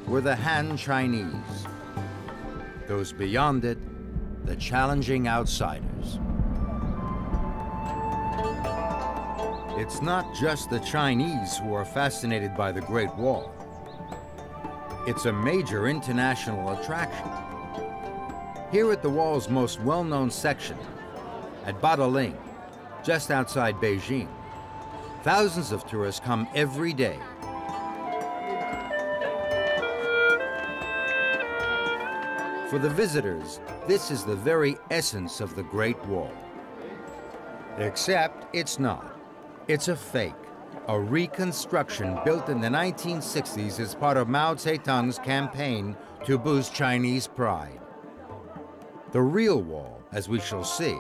were the Han Chinese. Those beyond it, the challenging outsiders. It's not just the Chinese who are fascinated by the Great Wall. It's a major international attraction. Here at the wall's most well-known section, at Badaling, just outside Beijing, thousands of tourists come every day. For the visitors, this is the very essence of the Great Wall. Except it's not. It's a fake, a reconstruction built in the 1960s as part of Mao Zedong's campaign to boost Chinese pride. The real wall, as we shall see,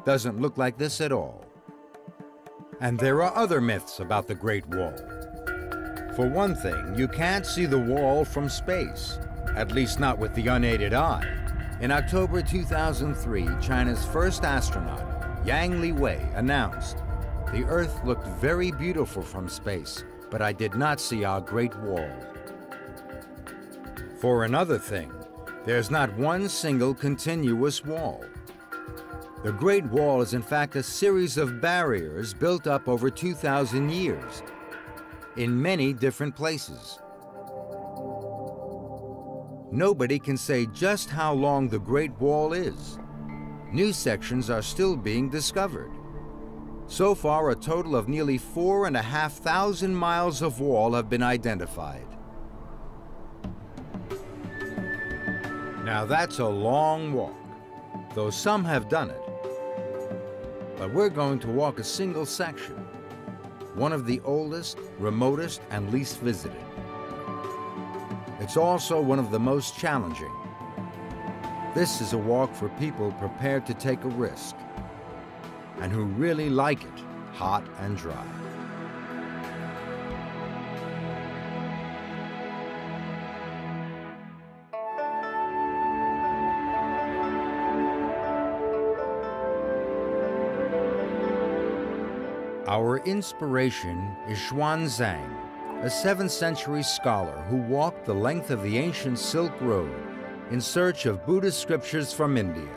doesn't look like this at all. And there are other myths about the Great Wall. For one thing, you can't see the wall from space, at least not with the unaided eye. In October 2003, China's first astronaut, Yang Liwei, announced, "The Earth looked very beautiful from space, but I did not see our Great Wall." For another thing, there's not one single continuous wall. The Great Wall is in fact a series of barriers built up over 2,000 years in many different places. Nobody can say just how long the Great Wall is. New sections are still being discovered. So far, a total of nearly 4,500 miles of wall have been identified. Now that's a long walk, though some have done it. But we're going to walk a single section, one of the oldest, remotest, and least visited. It's also one of the most challenging. This is a walk for people prepared to take a risk and who really like it hot and dry. Our inspiration is Xuanzang, a 7th century scholar who walked the length of the ancient Silk Road in search of Buddhist scriptures from India.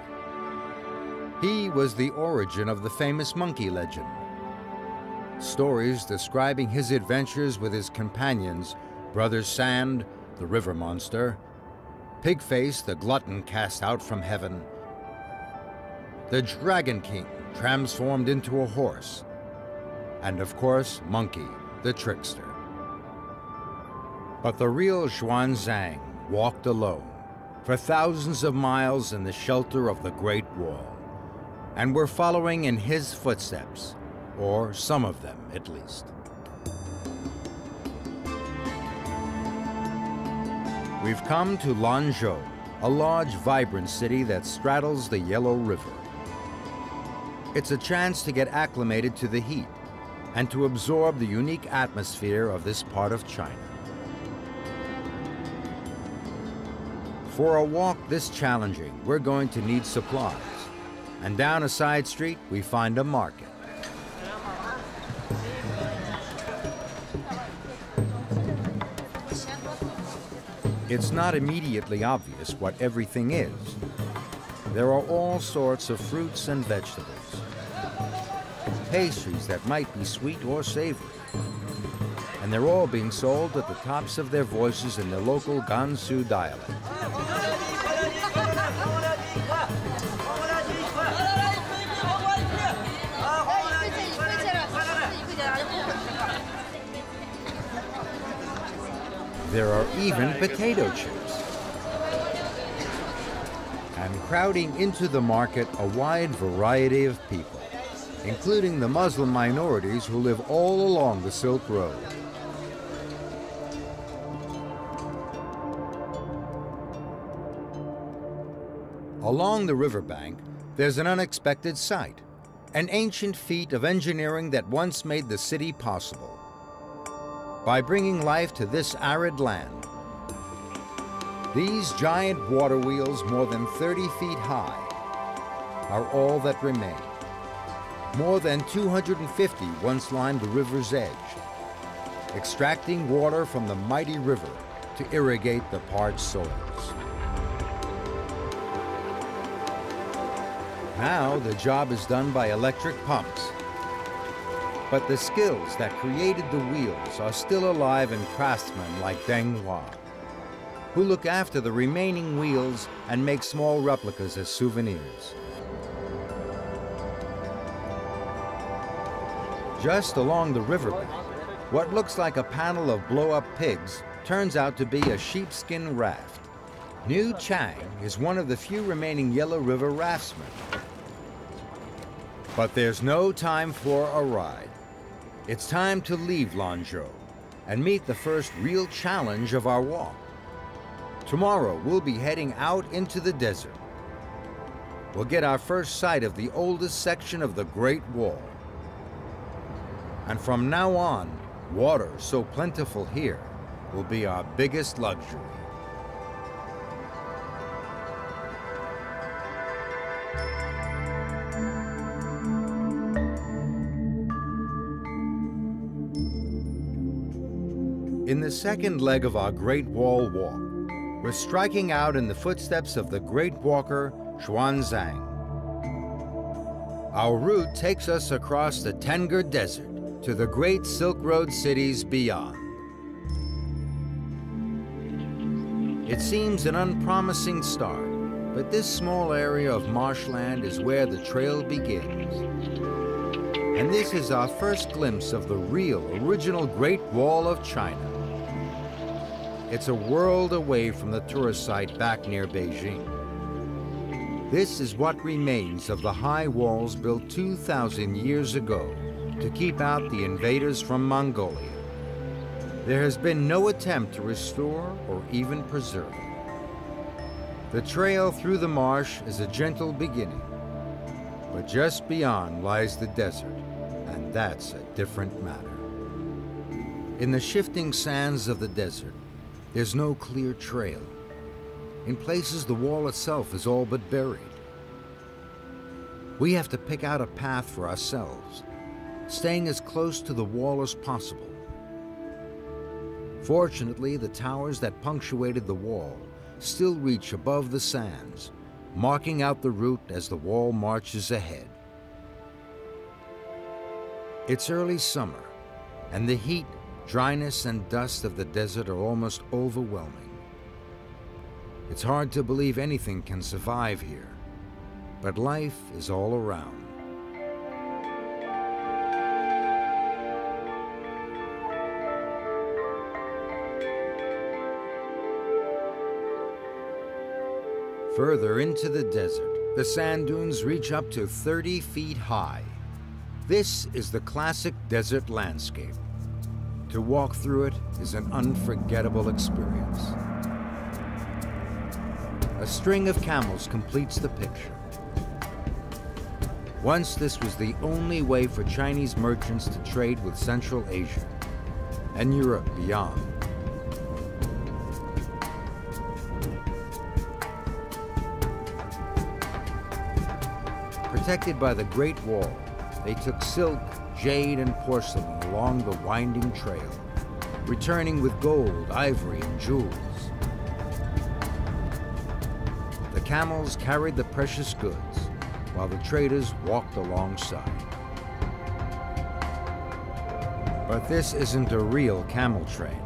He was the origin of the famous monkey legend. Stories describing his adventures with his companions, Brother Sand, the river monster, Pigface, the glutton cast out from heaven, the Dragon King transformed into a horse, and of course, Monkey, the trickster. But the real Xuanzang walked alone for thousands of miles in the shelter of the Great Wall, and we're following in his footsteps, or some of them at least. We've come to Lanzhou, a large, vibrant city that straddles the Yellow River. It's a chance to get acclimated to the heat and to absorb the unique atmosphere of this part of China. For a walk this challenging, we're going to need supplies. And down a side street, we find a market. It's not immediately obvious what everything is. There are all sorts of fruits and vegetables, pastries that might be sweet or savory, and they're all being sold at the tops of their voices in the local Gansu dialect. There are even potato chips. And crowding into the market, a wide variety of people, including the Muslim minorities who live all along the Silk Road. Along the riverbank, there's an unexpected sight, an ancient feat of engineering that once made the city possible. By bringing life to this arid land, these giant water wheels, more than 30 feet high, are all that remain. More than 250 once lined the river's edge, extracting water from the mighty river to irrigate the parched soils. Now the job is done by electric pumps. But the skills that created the wheels are still alive in craftsmen like Deng Hua, who look after the remaining wheels and make small replicas as souvenirs. Just along the riverbank, what looks like a panel of blow-up pigs turns out to be a sheepskin raft. New Chang is one of the few remaining Yellow River raftsmen. But there's no time for a ride. It's time to leave Lanzhou and meet the first real challenge of our walk. Tomorrow, we'll be heading out into the desert. We'll get our first sight of the oldest section of the Great Wall. And from now on, water so plentiful here will be our biggest luxury. In the second leg of our Great Wall walk, we're striking out in the footsteps of the great walker Xuanzang. Our route takes us across the Tengger Desert to the great Silk Road cities beyond. It seems an unpromising start, but this small area of marshland is where the trail begins. And this is our first glimpse of the real, original Great Wall of China. It's a world away from the tourist site back near Beijing. This is what remains of the high walls built 2,000 years ago to keep out the invaders from Mongolia. There has been no attempt to restore or even preserve it. The trail through the marsh is a gentle beginning, but just beyond lies the desert, and that's a different matter. In the shifting sands of the desert, there's no clear trail. In places, the wall itself is all but buried. We have to pick out a path for ourselves, staying as close to the wall as possible. Fortunately, the towers that punctuated the wall still reach above the sands, marking out the route as the wall marches ahead. It's early summer, and the heat, dryness, and dust of the desert are almost overwhelming. It's hard to believe anything can survive here, but life is all around. Further into the desert, the sand dunes reach up to 30 feet high. This is the classic desert landscape. To walk through it is an unforgettable experience. A string of camels completes the picture. Once this was the only way for Chinese merchants to trade with Central Asia and Europe beyond. Protected by the Great Wall, they took silk, jade, and porcelain along the winding trail, returning with gold, ivory, and jewels. The camels carried the precious goods, while the traders walked alongside. But this isn't a real camel train.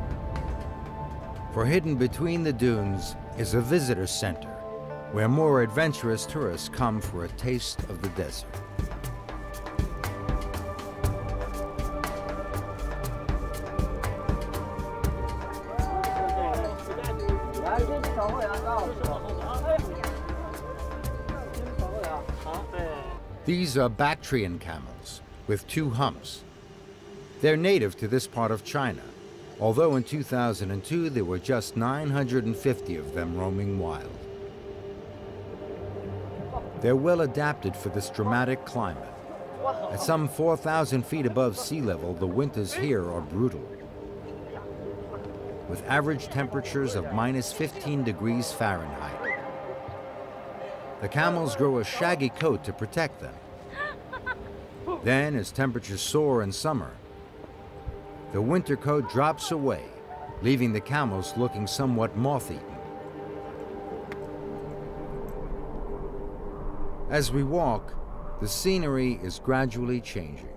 For hidden between the dunes is a visitor center, where more adventurous tourists come for a taste of the desert. These are Bactrian camels with 2 humps. They're native to this part of China, although in 2002 there were just 950 of them roaming wild. They're well adapted for this dramatic climate. At some 4,000 feet above sea level, the winters here are brutal, with average temperatures of -15 degrees Fahrenheit. The camels grow a shaggy coat to protect them. Then, as temperatures soar in summer, the winter coat drops away leaving the camels looking somewhat moth-eaten. As we walk, the scenery is gradually changing.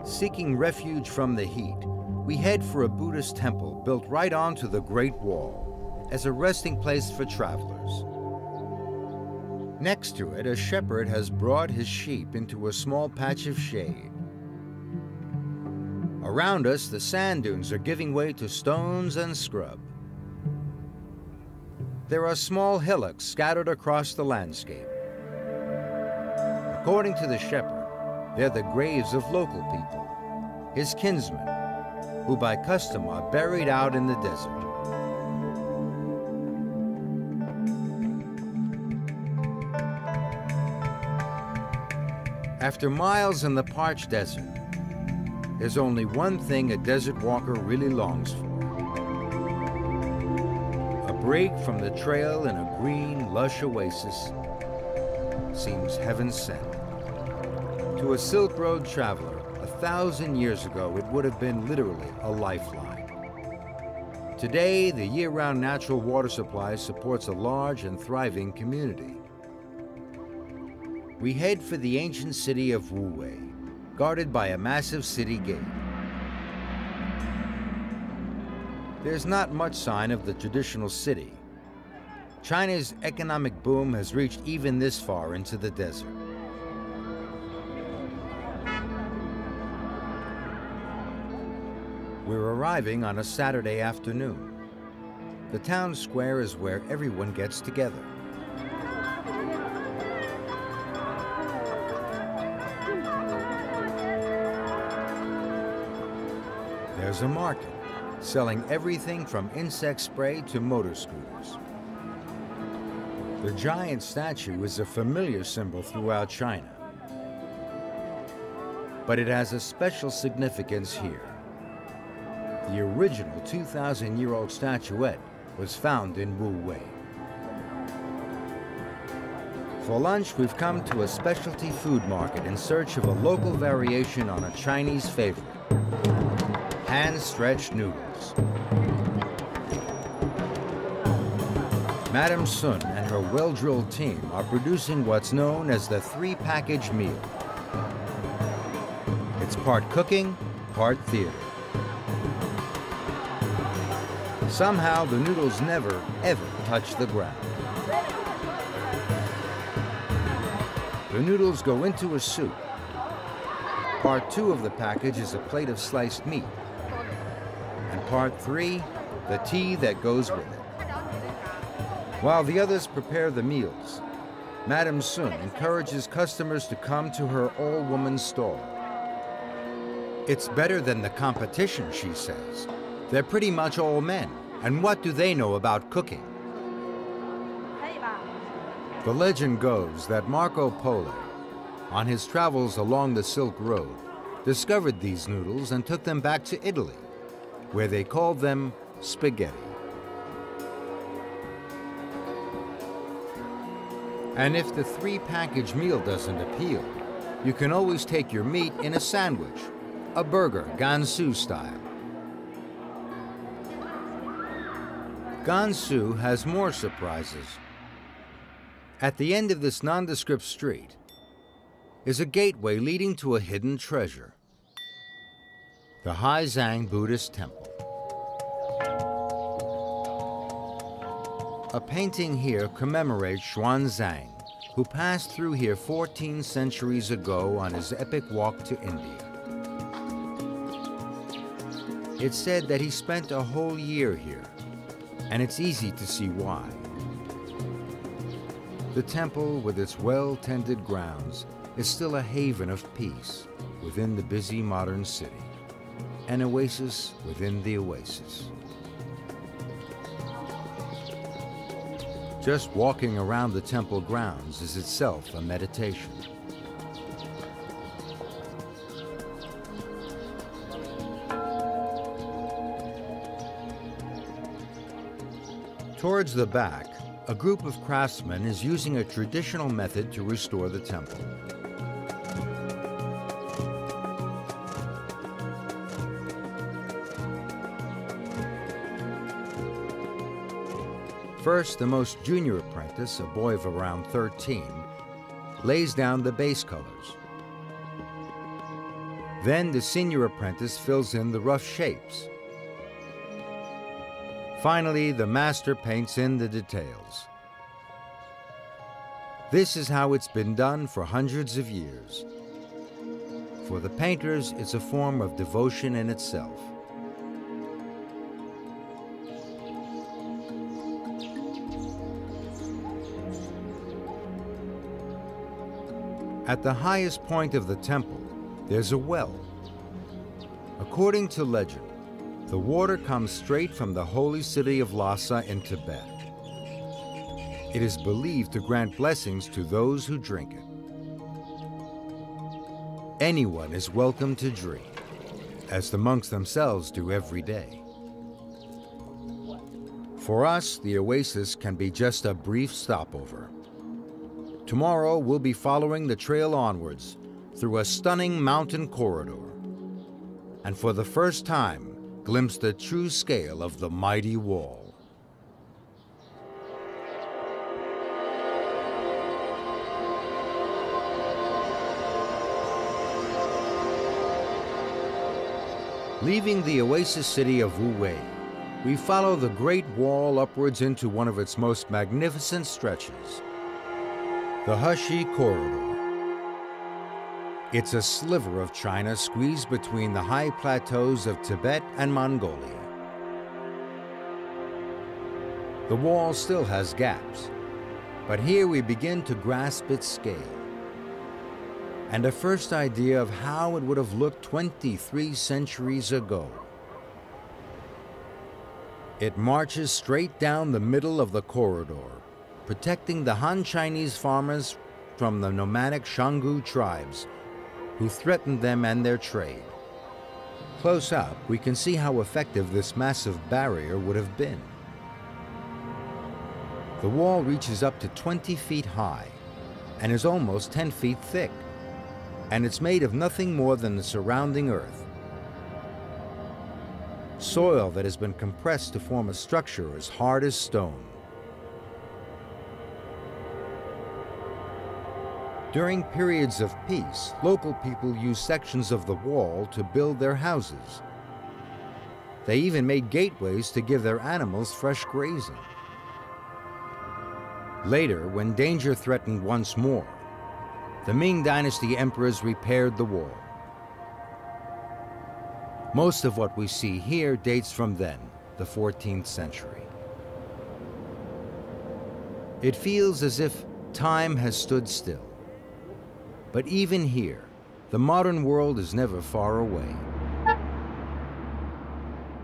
Seeking refuge from the heat, we head for a Buddhist temple built right onto the Great Wall as a resting place for travelers. Next to it, a shepherd has brought his sheep into a small patch of shade. Around us, the sand dunes are giving way to stones and scrub. There are small hillocks scattered across the landscape. According to the shepherd, they're the graves of local people, his kinsmen, who by custom are buried out in the desert. After miles in the parched desert, there's only one thing a desert walker really longs for: a break from the trail in a green, lush oasis. Seems heaven sent. To a Silk Road traveler, 1,000 years ago, it would have been literally a lifeline. Today, the year-round natural water supply supports a large and thriving community. We head for the ancient city of Wuwei, guarded by a massive city gate. There's not much sign of the traditional city. China's economic boom has reached even this far into the desert. We're arriving on a Saturday afternoon. The town square is where everyone gets together. There's a market, selling everything from insect spray to motor scooters. The giant statue is a familiar symbol throughout China, but it has a special significance here. The original 2,000-year-old statuette was found in Wuwei. For lunch, we've come to a specialty food market in search of a local variation on a Chinese favorite: hand-stretched noodles. Madame Sun and her well-drilled team are producing what's known as the three-package meal. It's part cooking, part theater. Somehow, the noodles never, ever touch the ground. The noodles go into a soup. Part 2 of the package is a plate of sliced meat. And part 3, the tea that goes with it. While the others prepare the meals, Madame Sun encourages customers to come to her all-woman stall. It's better than the competition, she says. They're pretty much all men, and what do they know about cooking? The legend goes that Marco Polo, on his travels along the Silk Road, discovered these noodles and took them back to Italy, where they called them spaghetti. And if the three-package meal doesn't appeal, you can always take your meat in a sandwich, a burger, Gansu style. Gansu has more surprises. At the end of this nondescript street is a gateway leading to a hidden treasure: the Haizang Buddhist Temple. A painting here commemorates Xuanzang, who passed through here 14 centuries ago on his epic walk to India. It's said that he spent a whole year here, and it's easy to see why. The temple, with its well-tended grounds, is still a haven of peace within the busy modern city, an oasis within the oasis. Just walking around the temple grounds is itself a meditation. Towards the back, a group of craftsmen is using a traditional method to restore the temple. First, the most junior apprentice, a boy of around 13, lays down the base colors. Then the senior apprentice fills in the rough shapes. Finally, the master paints in the details. This is how it's been done for hundreds of years. For the painters, it's a form of devotion in itself. At the highest point of the temple, there's a well. According to legend, the water comes straight from the holy city of Lhasa in Tibet. It is believed to grant blessings to those who drink it. Anyone is welcome to drink, as the monks themselves do every day. For us, the oasis can be just a brief stopover. Tomorrow, we'll be following the trail onwards through a stunning mountain corridor, and for the first time, glimpse the true scale of the mighty wall. Leaving the oasis city of Wu-wei, we follow the Great Wall upwards into one of its most magnificent stretches, the Heshi Corridor. It's a sliver of China squeezed between the high plateaus of Tibet and Mongolia. The wall still has gaps, but here we begin to grasp its scale and a first idea of how it would have looked 23 centuries ago. It marches straight down the middle of the corridor, protecting the Han Chinese farmers from the nomadic Shangu tribes who threatened them and their trade. Close up, we can see how effective this massive barrier would have been. The wall reaches up to 20 feet high and is almost 10 feet thick, and it's made of nothing more than the surrounding earth. Soil that has been compressed to form a structure as hard as stone. During periods of peace, local people used sections of the wall to build their houses. They even made gateways to give their animals fresh grazing. Later, when danger threatened once more, the Ming Dynasty emperors repaired the wall. Most of what we see here dates from then, the 14th century. It feels as if time has stood still. But even here, the modern world is never far away.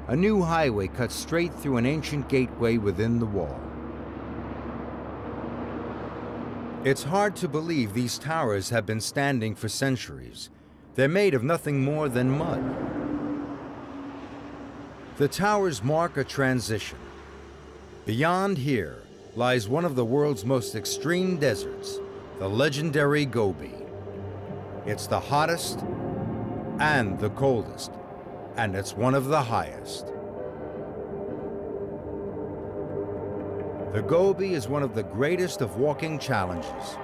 A new highway cuts straight through an ancient gateway within the wall. It's hard to believe these towers have been standing for centuries. They're made of nothing more than mud. The towers mark a transition. Beyond here lies one of the world's most extreme deserts, the legendary Gobi. It's the hottest and the coldest, and it's one of the highest. The Gobi is one of the greatest of walking challenges.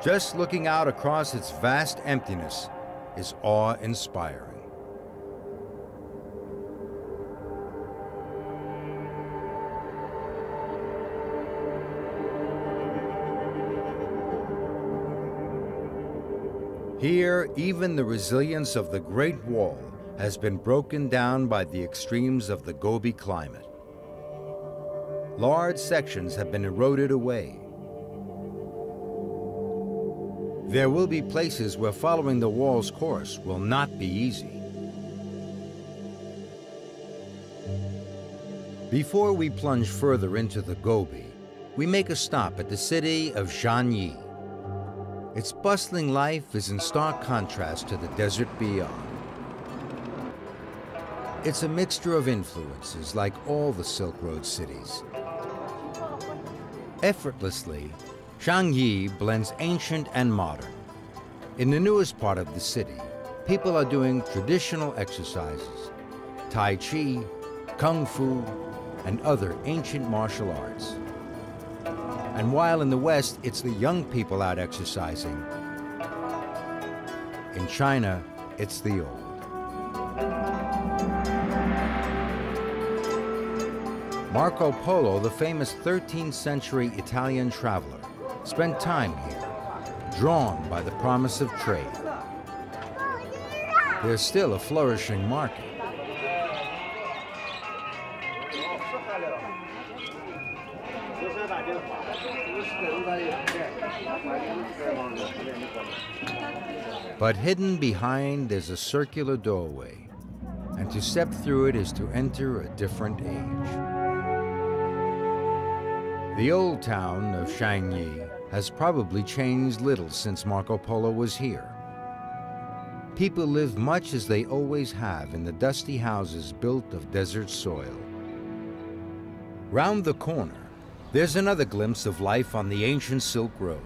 Just looking out across its vast emptiness is awe-inspiring. Here, even the resilience of the Great Wall has been broken down by the extremes of the Gobi climate. Large sections have been eroded away. There will be places where following the wall's course will not be easy. Before we plunge further into the Gobi, we make a stop at the city of Jiangyi. Its bustling life is in stark contrast to the desert beyond. It's a mixture of influences like all the Silk Road cities. Effortlessly, Jiangyi blends ancient and modern. In the newest part of the city, people are doing traditional exercises, Tai Chi, Kung Fu, and other ancient martial arts. And while in the West, it's the young people out exercising, in China, it's the old. Marco Polo, the famous 13th century Italian traveler, spent time here, drawn by the promise of trade. There's still a flourishing market. But hidden behind is a circular doorway, and to step through it is to enter a different age. The old town of Jiangyi has probably changed little since Marco Polo was here. People live much as they always have in the dusty houses built of desert soil. Round the corner, there's another glimpse of life on the ancient Silk Road.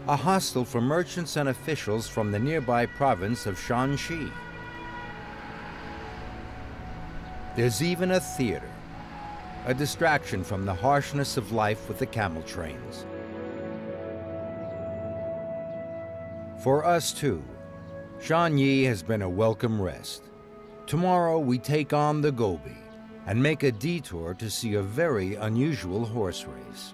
A hostel for merchants and officials from the nearby province of Shanxi. There's even a theater, a distraction from the harshness of life with the camel trains. For us too, Jiangyi has been a welcome rest. Tomorrow we take on the Gobi and make a detour to see a very unusual horse race.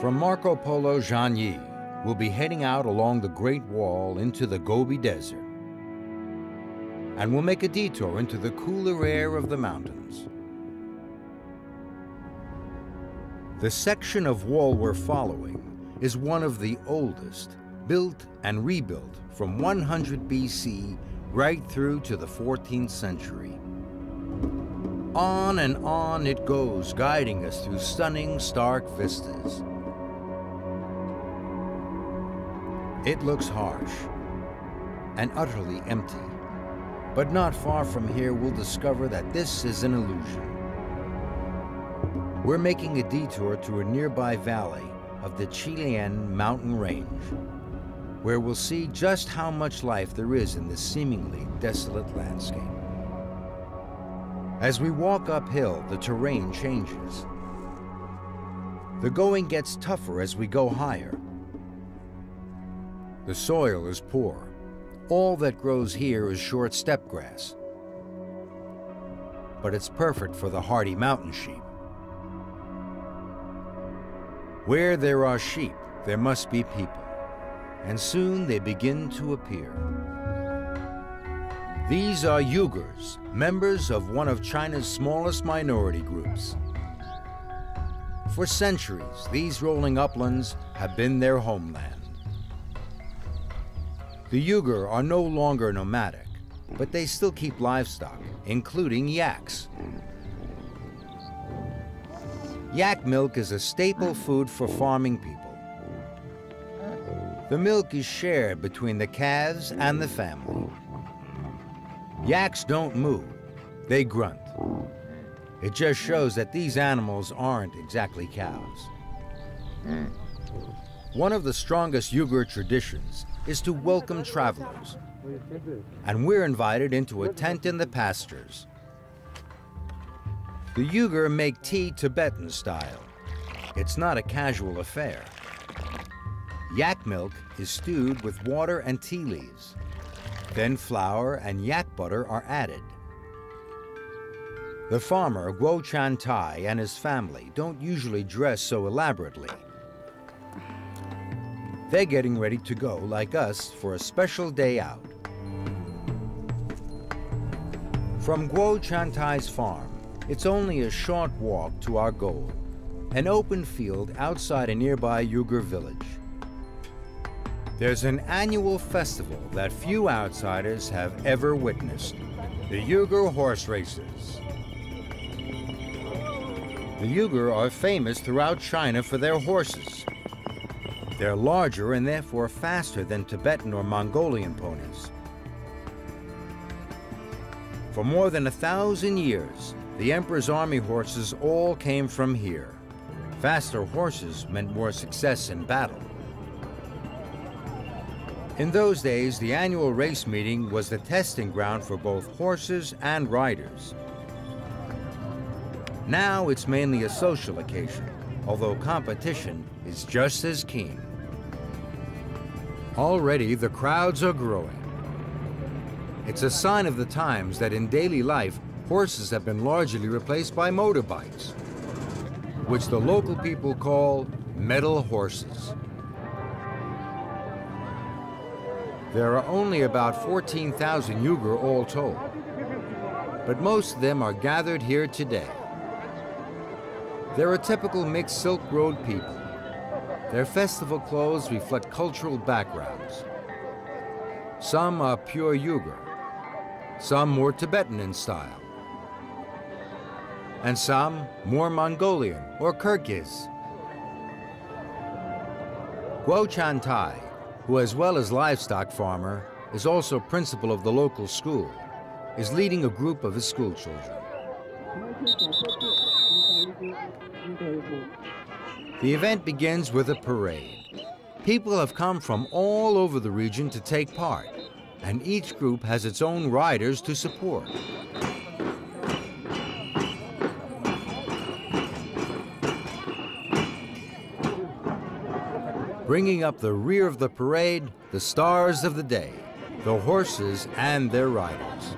From Marco Polo Jiangyi, we'll be heading out along the Great Wall into the Gobi Desert. And we'll make a detour into the cooler air of the mountains. The section of wall we're following is one of the oldest, built and rebuilt from 100 BC right through to the 14th century. On and on it goes, guiding us through stunning, stark vistas. It looks harsh and utterly empty, but not far from here we'll discover that this is an illusion. We're making a detour to a nearby valley of the Chilean mountain range, where we'll see just how much life there is in this seemingly desolate landscape. As we walk uphill, the terrain changes. The going gets tougher as we go higher. The soil is poor. All that grows here is short steppe grass. But it's perfect for the hardy mountain sheep. Where there are sheep, there must be people. And soon they begin to appear. These are Uyghurs, members of one of China's smallest minority groups. For centuries, these rolling uplands have been their homeland. The Uyghur are no longer nomadic, but they still keep livestock, including yaks. Yak milk is a staple food for farming people. The milk is shared between the calves and the family. Yaks don't moo, they grunt. It just shows that these animals aren't exactly cows. One of the strongest Uyghur traditions is to welcome travelers, and we're invited into a tent in the pastures. The Uyghur make tea Tibetan style. It's not a casual affair. Yak milk is stewed with water and tea leaves. Then flour and yak butter are added. The farmer, Guo Chan Tai, and his family don't usually dress so elaborately. They're getting ready to go, like us, for a special day out. From Guo Chan Tai's farm, it's only a short walk to our goal, an open field outside a nearby Uyghur village. There's an annual festival that few outsiders have ever witnessed, the Uyghur horse races. The Uyghur are famous throughout China for their horses. They're larger and therefore faster than Tibetan or Mongolian ponies. For more than 1,000 years, the emperor's army horses all came from here. Faster horses meant more success in battle. In those days, the annual race meeting was the testing ground for both horses and riders. Now it's mainly a social occasion, although competition is just as keen. Already the crowds are growing. It's a sign of the times that in daily life, horses have been largely replaced by motorbikes, which the local people call metal horses. There are only about 14,000 Uyghur all told, but most of them are gathered here today. They're a typical mixed Silk Road people. Their festival clothes reflect cultural backgrounds. Some are pure Uyghur, some more Tibetan in style, and some more Mongolian or Kyrgyz. Guo Chantai, who as well as livestock farmer, is also principal of the local school, is leading a group of his school children. The event begins with a parade. People have come from all over the region to take part, and each group has its own riders to support. Bringing up the rear of the parade, the stars of the day, the horses and their riders.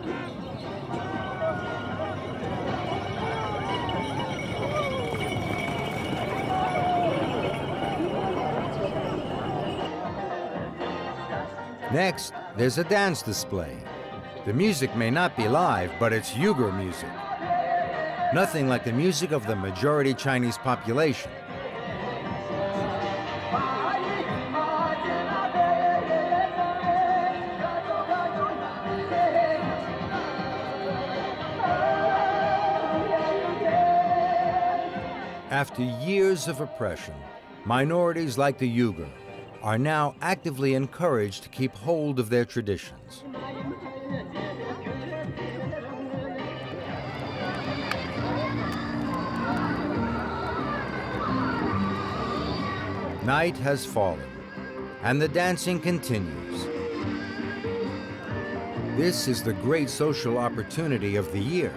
Next, there's a dance display. The music may not be live, but it's Uyghur music. Nothing like the music of the majority Chinese population. After years of oppression, minorities like the Uyghur are now actively encouraged to keep hold of their traditions. Night has fallen, and the dancing continues. This is the great social opportunity of the year,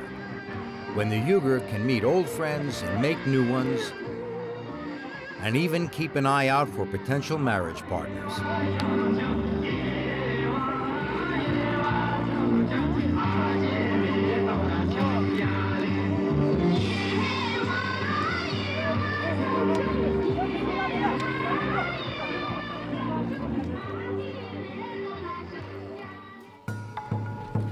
when the Uyghur can meet old friends and make new ones, and even keep an eye out for potential marriage partners.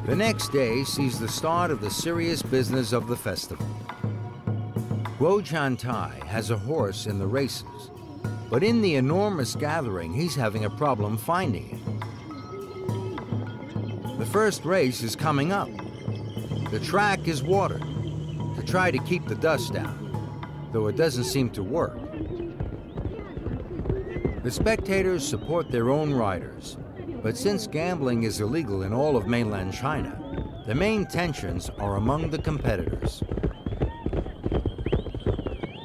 The next day sees the start of the serious business of the festival. Guo Chantai has a horse in the races, but in the enormous gathering, he's having a problem finding it. The first race is coming up. The track is watered to try to keep the dust down, though it doesn't seem to work. The spectators support their own riders, but since gambling is illegal in all of mainland China, the main tensions are among the competitors.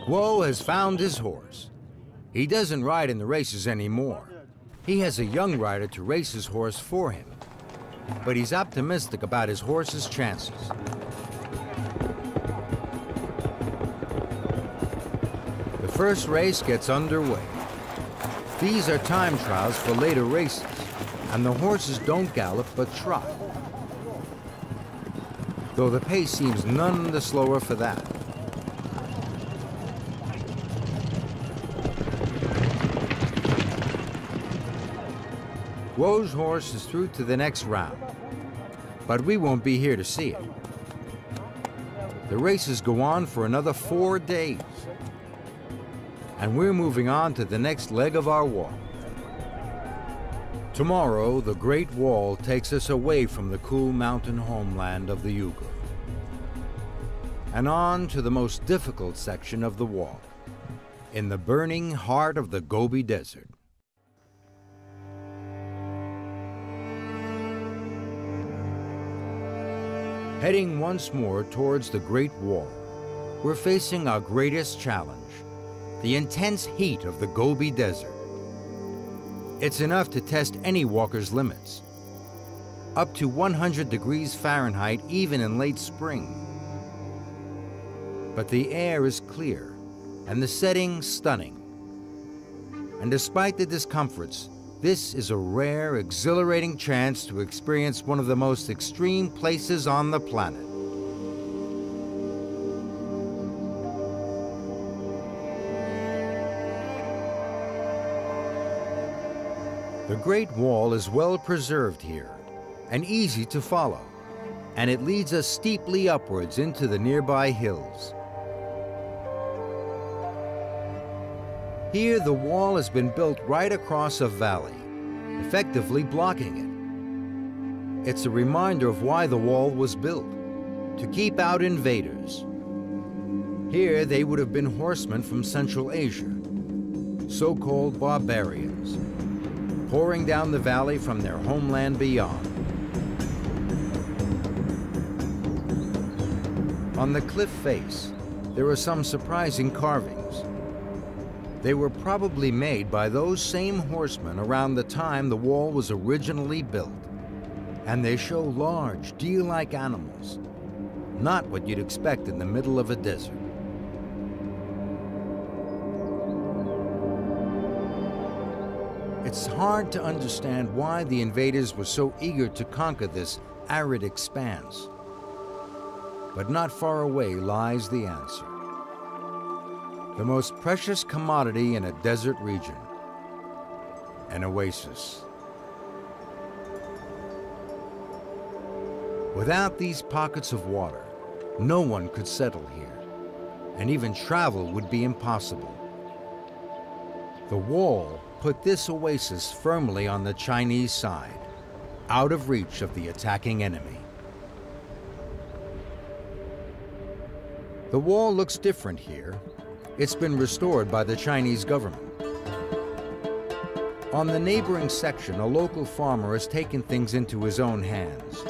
Guo has found his horse. He doesn't ride in the races anymore. He has a young rider to race his horse for him, but he's optimistic about his horse's chances. The first race gets underway. These are time trials for later races, and the horses don't gallop but trot, though the pace seems none the slower for that. Guo's horse is through to the next round, but we won't be here to see it. The races go on for another 4 days. and we're moving on to the next leg of our walk. Tomorrow, the Great Wall takes us away from the cool mountain homeland of the Uyghur and on to the most difficult section of the wall, in the burning heart of the Gobi Desert. Heading once more towards the Great Wall, we're facing our greatest challenge, the intense heat of the Gobi Desert. It's enough to test any walker's limits, up to 100 degrees Fahrenheit even in late spring. But the air is clear and the setting stunning. And despite the discomforts, this is a rare, exhilarating chance to experience one of the most extreme places on the planet. The Great Wall is well preserved here and easy to follow, and it leads us steeply upwards into the nearby hills. Here, the wall has been built right across a valley, effectively blocking it. It's a reminder of why the wall was built, to keep out invaders. Here, they would have been horsemen from Central Asia, so-called barbarians, pouring down the valley from their homeland beyond. On the cliff face, there are some surprising carvings. They were probably made by those same horsemen around the time the wall was originally built, and they show large, deer-like animals, not what you'd expect in the middle of a desert. It's hard to understand why the invaders were so eager to conquer this arid expanse. But not far away lies the answer. The most precious commodity in a desert region, an oasis. Without these pockets of water, no one could settle here, and even travel would be impossible. The wall put this oasis firmly on the Chinese side, out of reach of the attacking enemy. The wall looks different here. It's been restored by the Chinese government. On the neighboring section, a local farmer has taken things into his own hands.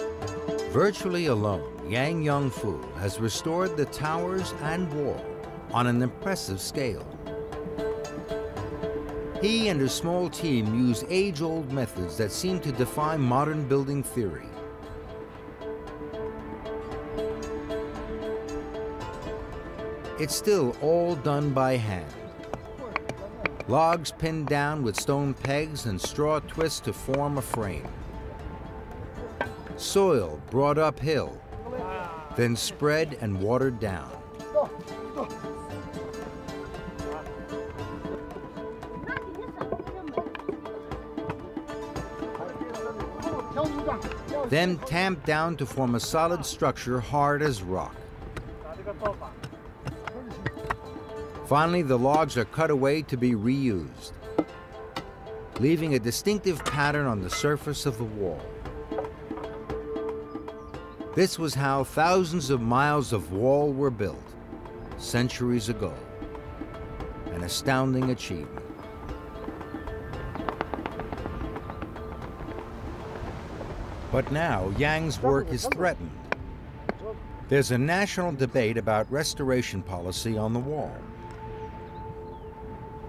Virtually alone, Yang Yongfu has restored the towers and wall on an impressive scale. He and his small team use age-old methods that seem to defy modern building theory. It's still all done by hand. Logs pinned down with stone pegs and straw twists to form a frame. Soil brought uphill, then spread and watered down. Then tamped down to form a solid structure hard as rock. Finally, the logs are cut away to be reused, leaving a distinctive pattern on the surface of the wall. This was how thousands of miles of wall were built centuries ago. An astounding achievement. But now, Yang's work is threatened. There's a national debate about restoration policy on the wall.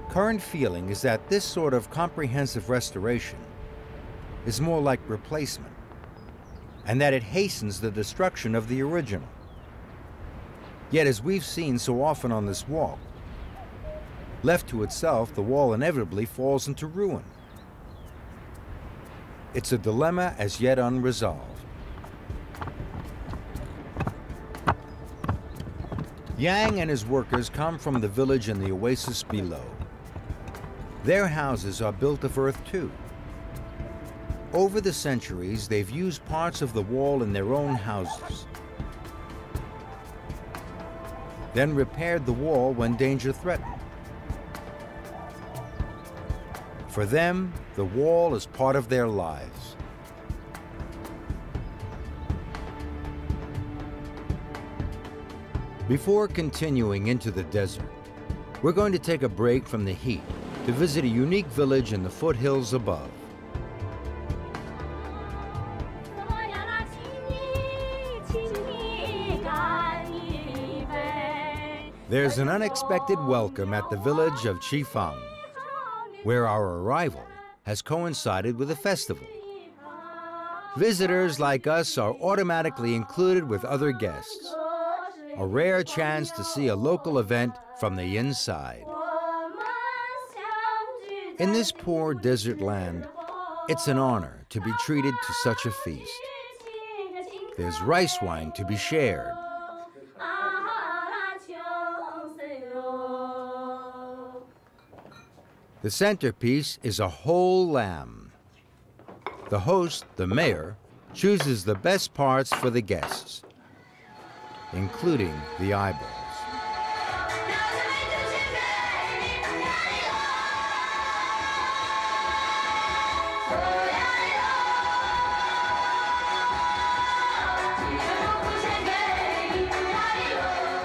Current feeling is that this sort of comprehensive restoration is more like replacement, and that it hastens the destruction of the original. Yet, as we've seen so often on this walk, left to itself, the wall inevitably falls into ruin. It's a dilemma as yet unresolved. Yang and his workers come from the village in the oasis below. Their houses are built of earth too. Over the centuries, they've used parts of the wall in their own houses, then repaired the wall when danger threatened. For them, the wall is part of their lives. Before continuing into the desert, we're going to take a break from the heat to visit a unique village in the foothills above. There's an unexpected welcome at the village of Chifang, where our arrival has coincided with a festival. Visitors like us are automatically included with other guests, a rare chance to see a local event from the inside. In this poor desert land, it's an honor to be treated to such a feast. There's rice wine to be shared. The centerpiece is a whole lamb. The host, the mayor, chooses the best parts for the guests, including the eyeballs.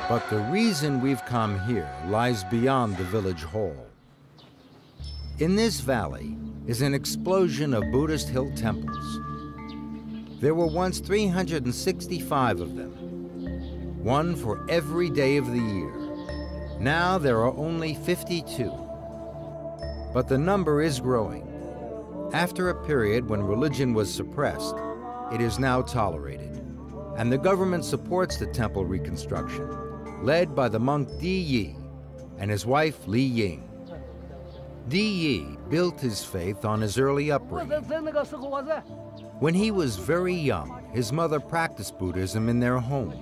But the reason we've come here lies beyond the village hall. In this valley is an explosion of Buddhist hill temples. There were once 365 of them, one for every day of the year. Now there are only 52. But the number is growing. After a period when religion was suppressed, it is now tolerated, and the government supports the temple reconstruction, led by the monk Di Yi and his wife Li Ying. Di Yi built his faith on his early upbringing. When he was very young, his mother practiced Buddhism in their home.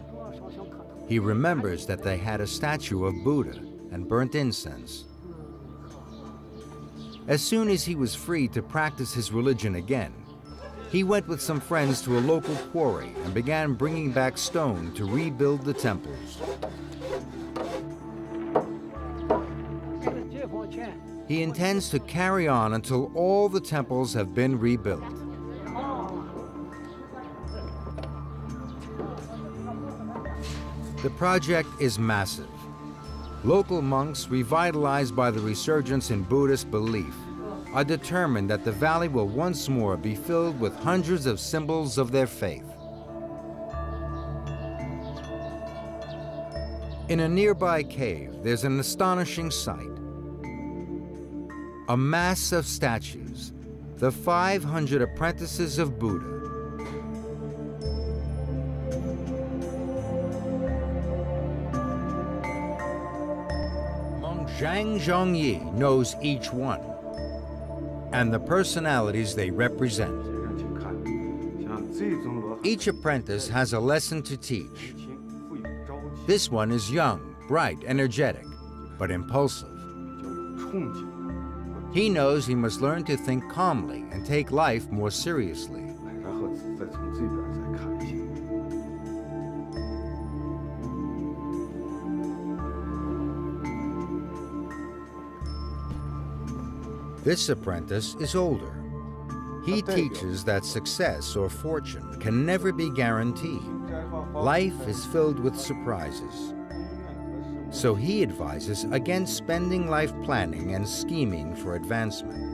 He remembers that they had a statue of Buddha and burnt incense. As soon as he was free to practice his religion again, he went with some friends to a local quarry and began bringing back stone to rebuild the temples. He intends to carry on until all the temples have been rebuilt. The project is massive. Local monks, revitalized by the resurgence in Buddhist belief, are determined that the valley will once more be filled with hundreds of symbols of their faith. In a nearby cave, there's an astonishing sight. A mass of statues, the 500 apprentices of Buddha. Monk Zhang Zhongyi knows each one and the personalities they represent. Each apprentice has a lesson to teach. This one is young, bright, energetic, but impulsive. He knows he must learn to think calmly and take life more seriously. This apprentice is older. He teaches that success or fortune can never be guaranteed. Life is filled with surprises. So he advises against spending life planning and scheming for advancement.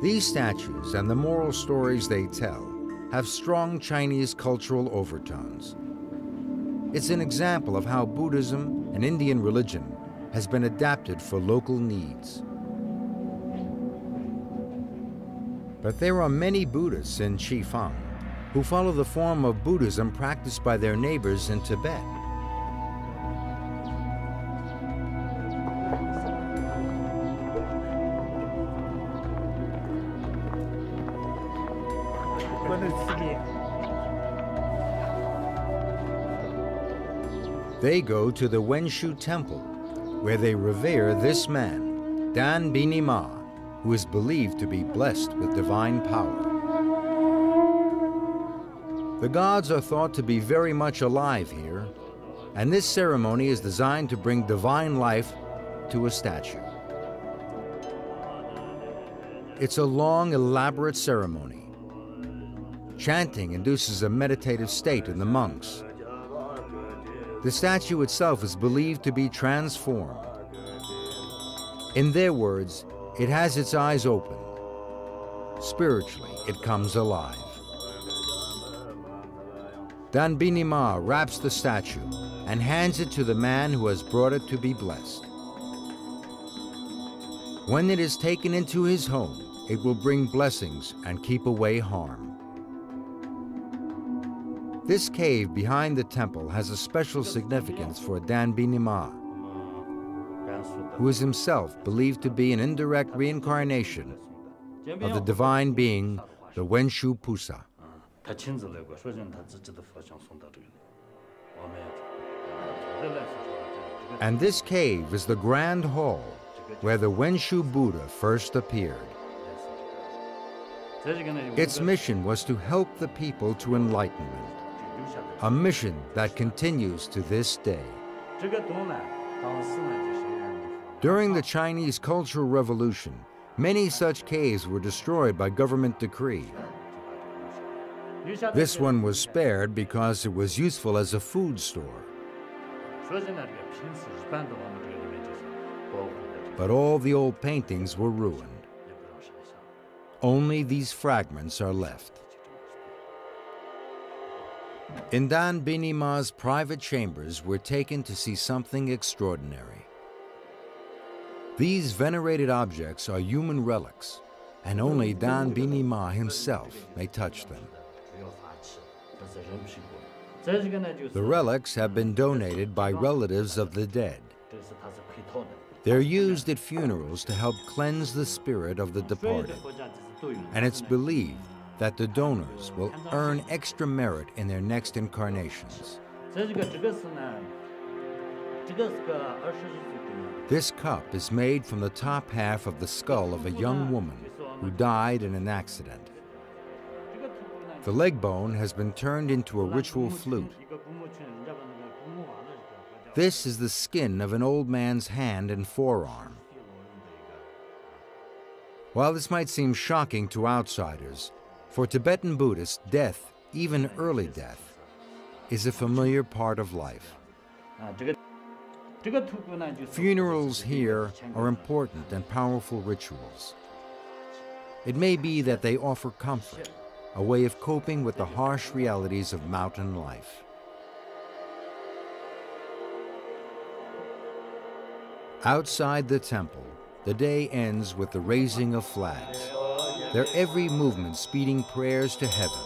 These statues and the moral stories they tell have strong Chinese cultural overtones. It's an example of how Buddhism and Indian religion has been adapted for local needs. But there are many Buddhists in Chifang who follow the form of Buddhism practiced by their neighbors in Tibet. They go to the Wenshu Temple, where they revere this man, Dan Bini Ma, who is believed to be blessed with divine power. The gods are thought to be very much alive here, and this ceremony is designed to bring divine life to a statue. It's a long, elaborate ceremony. Chanting induces a meditative state in the monks. The statue itself is believed to be transformed. In their words, it has its eyes open. Spiritually, it comes alive. Danbini Ma wraps the statue and hands it to the man who has brought it to be blessed. When it is taken into his home, it will bring blessings and keep away harm. This cave behind the temple has a special significance for Danbini Ma, who is himself believed to be an indirect reincarnation of the divine being, the Wenshu Pusa. And this cave is the grand hall where the Wenshu Buddha first appeared. Its mission was to help the people to enlightenment, a mission that continues to this day. During the Chinese Cultural Revolution, many such caves were destroyed by government decree. This one was spared because it was useful as a food store. But all the old paintings were ruined. Only these fragments are left. In Danbini Ma's private chambers, we're taken to see something extraordinary. These venerated objects are human relics, and only Danbini Ma himself may touch them. The relics have been donated by relatives of the dead. They're used at funerals to help cleanse the spirit of the departed, and it's believed that the donors will earn extra merit in their next incarnations. This cup is made from the top half of the skull of a young woman who died in an accident. The leg bone has been turned into a ritual flute. This is the skin of an old man's hand and forearm. While this might seem shocking to outsiders, for Tibetan Buddhists, death, even early death, is a familiar part of life. Funerals here are important and powerful rituals. It may be that they offer comfort, a way of coping with the harsh realities of mountain life. Outside the temple, the day ends with the raising of flags, their every movement speeding prayers to heaven.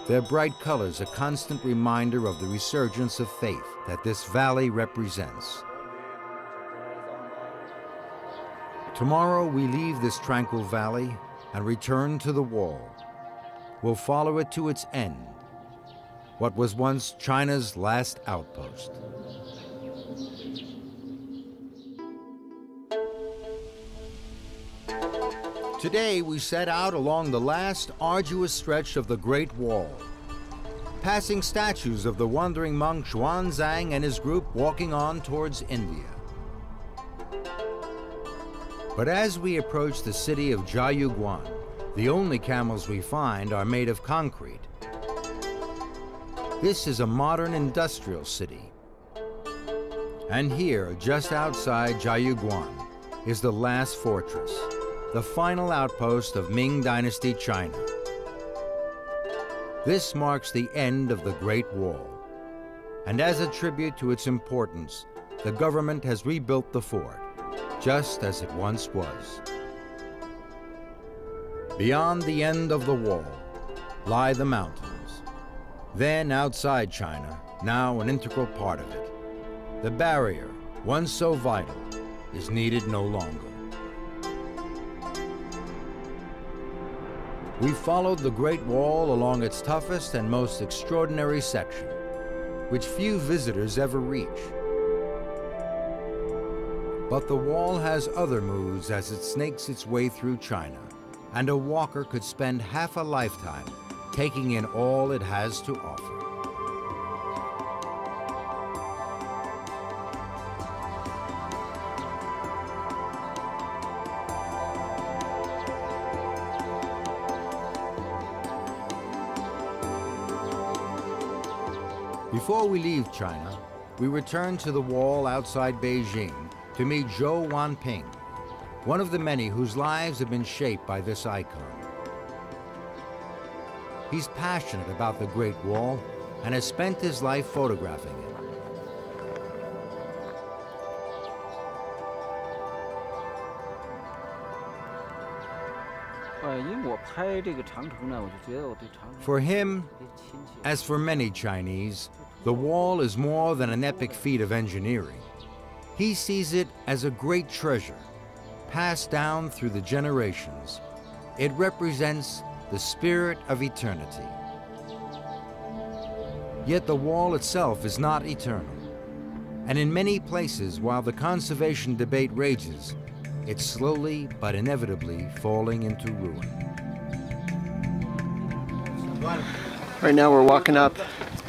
Their bright colors a constant reminder of the resurgence of faith that this valley represents. Tomorrow we leave this tranquil valley and return to the wall. We'll follow it to its end, what was once China's last outpost. Today we set out along the last arduous stretch of the Great Wall, passing statues of the wandering monk Xuanzang and his group walking on towards India. But as we approach the city of Jiayuguan, the only camels we find are made of concrete. This is a modern industrial city. And here, just outside Jiayuguan, is the last fortress, the final outpost of Ming Dynasty China. This marks the end of the Great Wall. And as a tribute to its importance, the government has rebuilt the fort, just as it once was. Beyond the end of the wall lie the mountains. Then outside China, now an integral part of it, the barrier, once so vital, is needed no longer. We followed the Great Wall along its toughest and most extraordinary section, which few visitors ever reach. But the wall has other moves as it snakes its way through China, and a walker could spend half a lifetime taking in all it has to offer. Before we leave China, we return to the wall outside Beijing to meet Zhou Wanping, one of the many whose lives have been shaped by this icon. He's passionate about the Great Wall and has spent his life photographing it. For him, as for many Chinese, the wall is more than an epic feat of engineering. He sees it as a great treasure, passed down through the generations. It represents the spirit of eternity. Yet the wall itself is not eternal. And in many places, while the conservation debate rages, it's slowly but inevitably falling into ruin. Right now we're walking up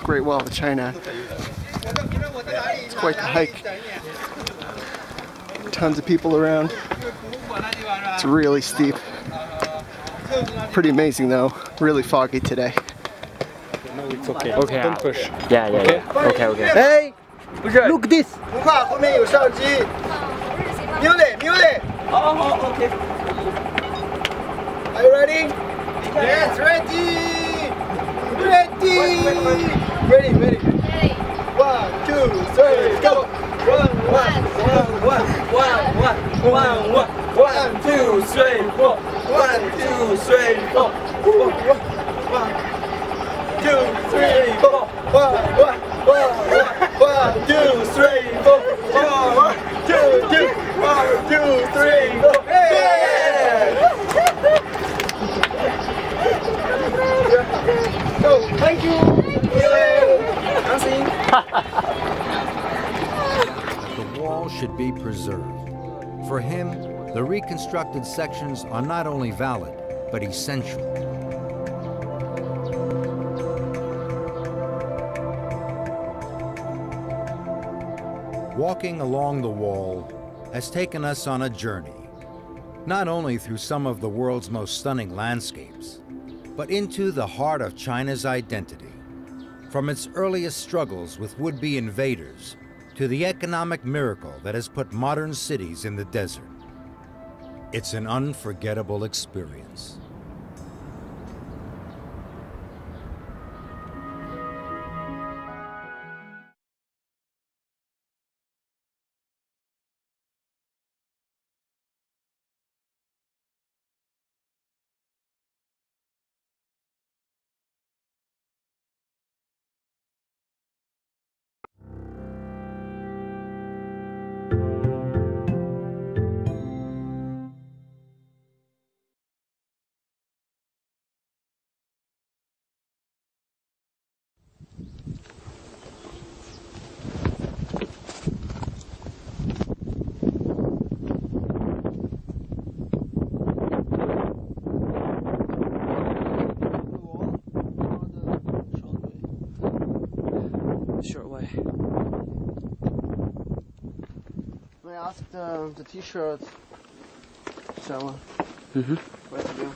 Great Wall of China. It's quite the hike. Tons of people around. It's really steep. Pretty amazing though. Really foggy today. It's okay. Okay. Don't push. Yeah. Okay. Hey! Look this! Oh, okay. Are you ready? Yes, ready! Ready. 1, 2, 3, go! 1, 2, 3, 4. 1, 2, 3, 4. 1, 2, 3, 4. 1, 2, 3, 4. 1, 2, 3, 4. Go! Thank you! The wall should be preserved. For him, the reconstructed sections are not only valid, but essential. Walking along the wall has taken us on a journey, not only through some of the world's most stunning landscapes, but into the heart of China's identity, from its earliest struggles with would-be invaders to the economic miracle that has put modern cities in the desert. It's an unforgettable experience. Short way. I asked the t-shirt seller where to go.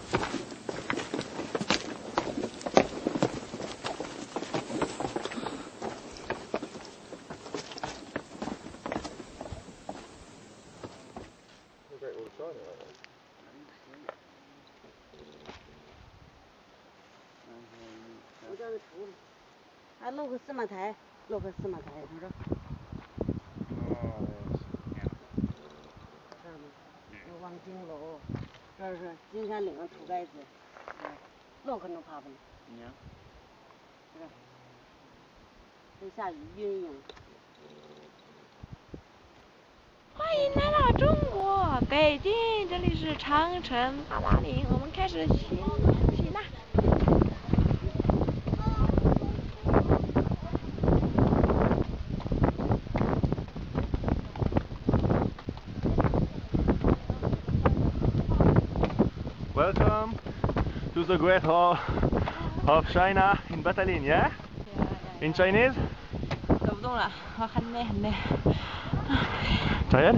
欢迎来到中国北京，这里是长城八达岭，我们开始行进啦。Welcome to the Great Wall of China in Battalion, yeah? In Chinese? 走不动了，我很累很累。 Tired?